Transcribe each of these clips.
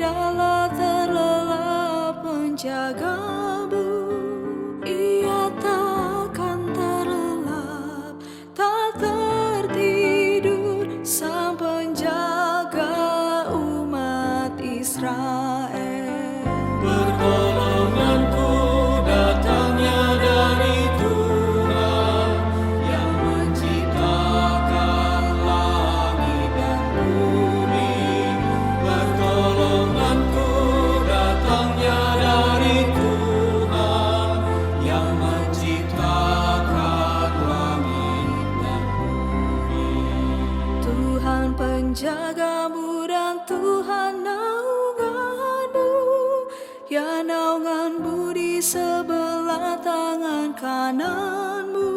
tidaklah terlelap menjagamu. Ia takkan terlelap, tak tertidur, Sang Penjaga umat Israel. Pertolonganku datangnya dari Tuhan yang menciptakan langit dan bumi. Pertolonganku datangnya dari Tuhan yang menciptakan langit dan bumi. Tuhan penjagamu dan Tuhan naunganmu, ya naunganmu di sebelah tangan kananmu.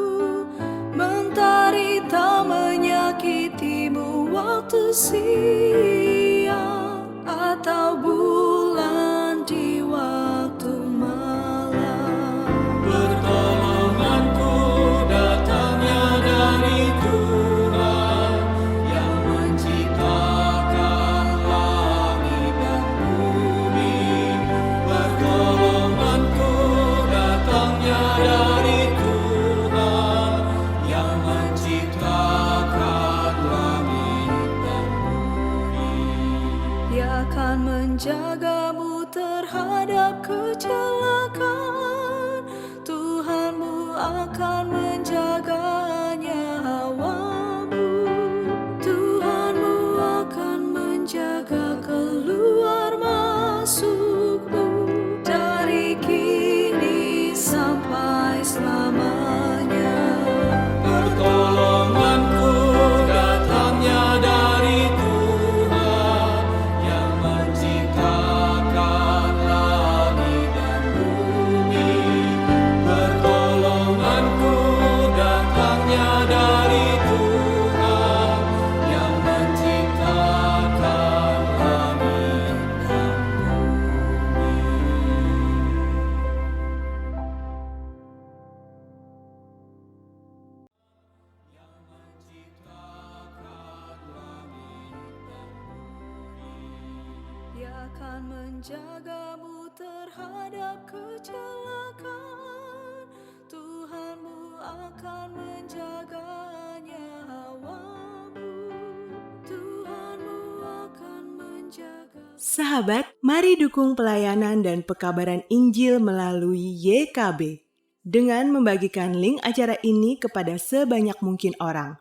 Mentari tak menyakitimu waktu siang, atau bulan di waktu malam. Pertolonganku datangnya dari Tuhan yang menciptakan langit dan bumi. Pertolonganku datangnya dari Tuhan yang menciptakan langit dan bumi. Dia akan menjagamu terhadap kecelakaan. Tuhanmu akan menjaga nyawamu. Tuhanmu akan menjaga keluar masukmu dari kini sampai selamanya. Pertolonganku datangnya dari Tuhan yang menciptakan langit dan bumi. Pertolonganku datangnya dari Tuhan yang menciptakan langit dan bumi. Dia akan menjagamu terhadap kecelakaan. Tuhanmu akan menjaga nyawamu. Tuhanmu akan menjaga. Sahabat, mari dukung pelayanan dan pekabaran Injil melalui YKB dengan membagikan link acara ini kepada sebanyak mungkin orang.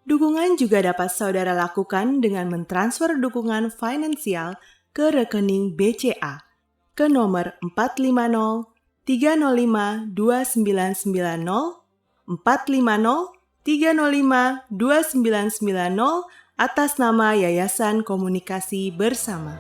Dukungan juga dapat saudara lakukan dengan mentransfer dukungan finansial ke rekening BCA ke nomor 450 305 2990 450 305 2990 atas nama Yayasan Komunikasi Bersama.